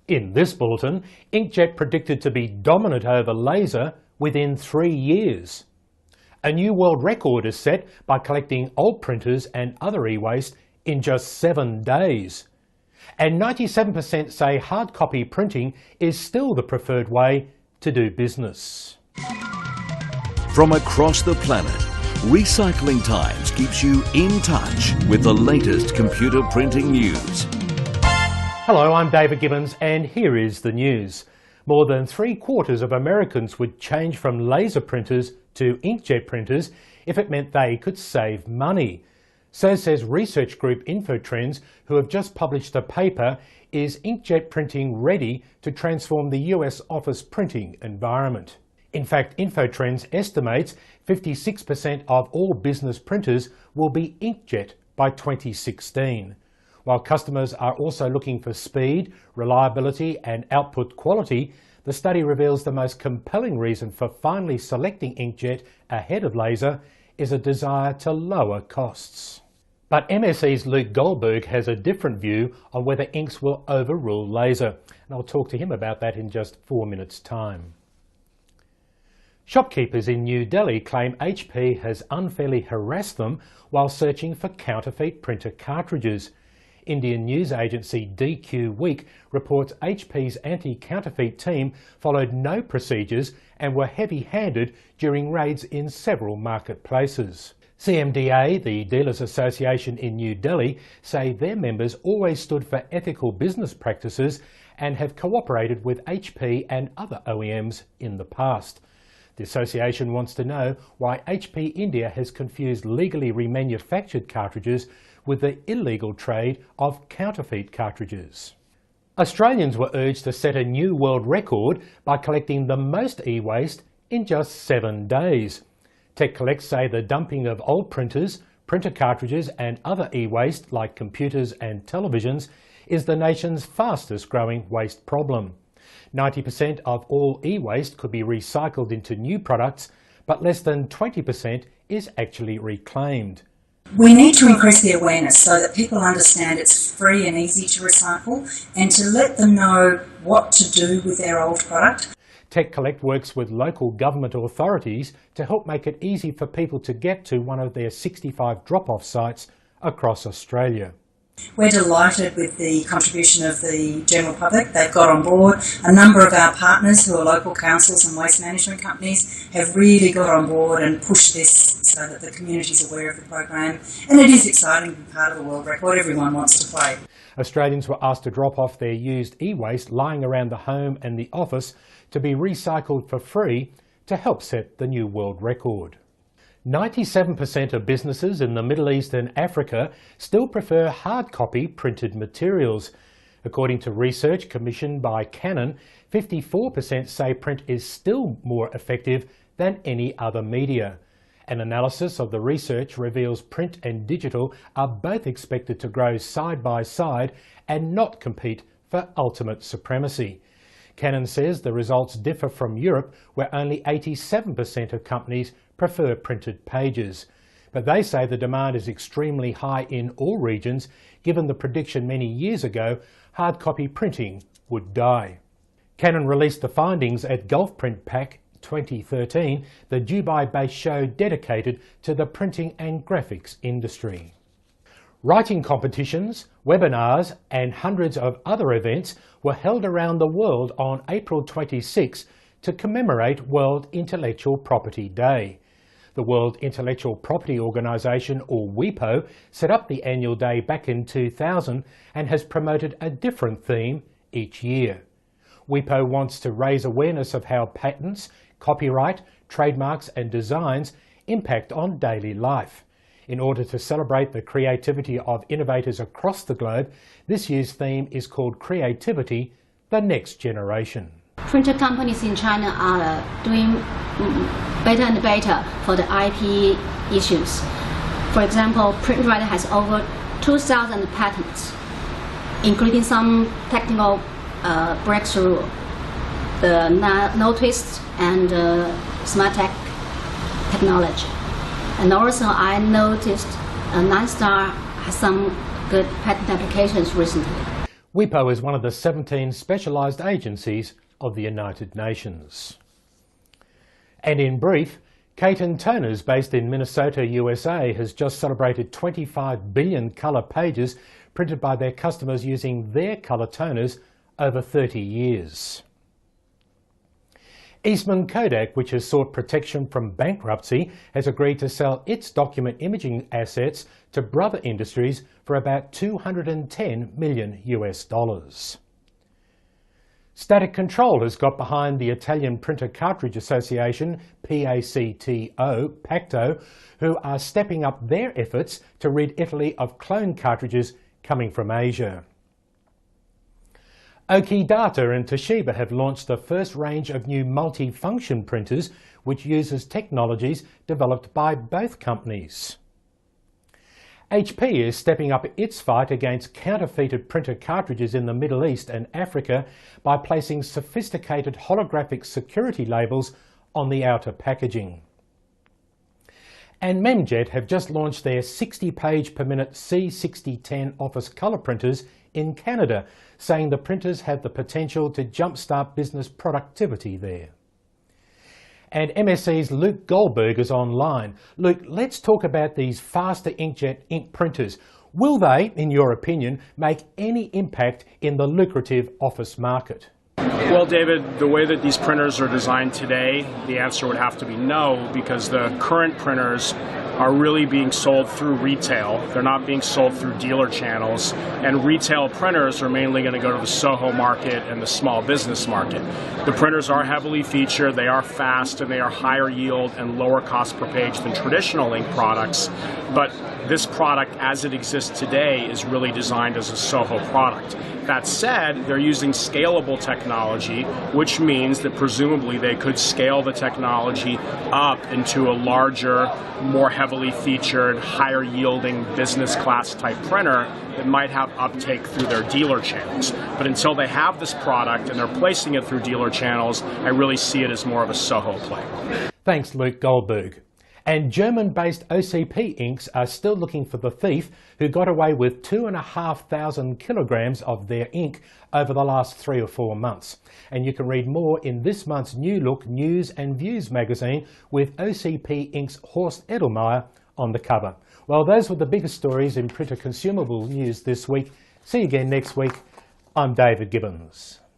In this bulletin, Inkjet predicted to be dominant over laser within 3 years. A new world record is set by collecting old printers and other e-waste in just 7 days. And 97% say hard copy printing is still the preferred way to do business. From across the planet, Recycling Times keeps you in touch with the latest computer printing news. Hello, I'm David Gibbons and here is the news. More than 3/4 of Americans would change from laser printers to inkjet printers if it meant they could save money. So says research group InfoTrends, who have just published a paper, Is Inkjet Printing Ready to Transform the US Office Printing Environment? In fact, InfoTrends estimates 56% of all business printers will be inkjet by 2016. While customers are also looking for speed, reliability and output quality, the study reveals the most compelling reason for finally selecting inkjet ahead of laser is a desire to lower costs. But MSE's Luke Goldberg has a different view on whether inks will overrule laser, and I'll talk to him about that in just 4 minutes' time. Shopkeepers in New Delhi claim HP has unfairly harassed them while searching for counterfeit printer cartridges. Indian news agency DQ Week reports HP's anti-counterfeit team followed no procedures and were heavy-handed during raids in several marketplaces. CMDA, the Dealers Association in New Delhi, say their members always stood for ethical business practices and have cooperated with HP and other OEMs in the past. The association wants to know why HP India has confused legally remanufactured cartridges with the illegal trade of counterfeit cartridges. Australians were urged to set a new world record by collecting the most e-waste in just 7 days. Tech Collect say the dumping of old printers, printer cartridges and other e-waste like computers and televisions is the nation's fastest growing waste problem. 90% of all e-waste could be recycled into new products, but less than 20% is actually reclaimed. We need to increase the awareness so that people understand it's free and easy to recycle and to let them know what to do with their old product. Tech Collect works with local government authorities to help make it easy for people to get to one of their 65 drop-off sites across Australia. We're delighted with the contribution of the general public. They've got on board. A number of our partners who are local councils and waste management companies have really got on board and pushed this so that the community is aware of the program. And it is exciting to be part of the world record. Everyone wants to play. Australians were asked to drop off their used e-waste lying around the home and the office to be recycled for free to help set the new world record. 97% of businesses in the Middle East and Africa still prefer hard copy printed materials. According to research commissioned by Canon, 54% say print is still more effective than any other media. An analysis of the research reveals print and digital are both expected to grow side by side and not compete for ultimate supremacy. Canon says the results differ from Europe, where only 87% of companies prefer printed pages. But they say the demand is extremely high in all regions, given the prediction many years ago hard copy printing would die. Canon released the findings at Gulf Print Pack 2013, the Dubai-based show dedicated to the printing and graphics industry. Writing competitions, webinars and hundreds of other events were held around the world on April 26 to commemorate World Intellectual Property Day. The World Intellectual Property Organisation, or WIPO, set up the annual day back in 2000 and has promoted a different theme each year. WIPO wants to raise awareness of how patents, copyright, trademarks and designs impact on daily life. In order to celebrate the creativity of innovators across the globe, this year's theme is called Creativity, the Next Generation. Printer companies in China are doing better and better for the IP issues. For example, PrintWriter has over 2,000 patents, including some technical breakthrough, the no-twist and smart technology. And also I noticed Nine Star has some good patent applications recently. WIPO is one of the 17 specialised agencies of the United Nations. And in brief, Caton Toners, based in Minnesota, USA, has just celebrated 25 billion colour pages printed by their customers using their colour toners over 30 years. Eastman Kodak, which has sought protection from bankruptcy, has agreed to sell its document imaging assets to Brother Industries for about $210 million US. Static Control has got behind the Italian Printer Cartridge Association, PACTO, who are stepping up their efforts to rid Italy of clone cartridges coming from Asia. Okidata and Toshiba have launched the first range of new multi-function printers, which uses technologies developed by both companies. HP is stepping up its fight against counterfeited printer cartridges in the Middle East and Africa by placing sophisticated holographic security labels on the outer packaging. And Memjet have just launched their 60-page per minute C6010 office colour printers in Canada, saying the printers have the potential to jumpstart business productivity there. And MSC's Luke Goldberg is online. Luke, let's talk about these faster inkjet ink printers. Will they, in your opinion, make any impact in the lucrative office market? Well, David, the way that these printers are designed today, the answer would have to be no, because the current printers are really being sold through retail. They're not being sold through dealer channels, and retail printers are mainly going to go to the Soho market and the small business market. The printers are heavily featured, they are fast, and they are higher yield and lower cost per page than traditional ink products, but this product as it exists today is really designed as a Soho product. That said, they're using scalable technology, which means that presumably they could scale the technology up into a larger, more heavily featured, higher yielding business class type printer that might have uptake through their dealer channels. But until they have this product and they're placing it through dealer channels, I really see it as more of a Soho play. Thanks, Luke Goldberg. And German-based OCP Inks are still looking for the thief who got away with 2,500 kilograms of their ink over the last 3 or 4 months. And you can read more in this month's New Look News and Views magazine with OCP Ink's Horst Edelmeier on the cover. Well, those were the biggest stories in printer consumable news this week. See you again next week. I'm David Gibbons.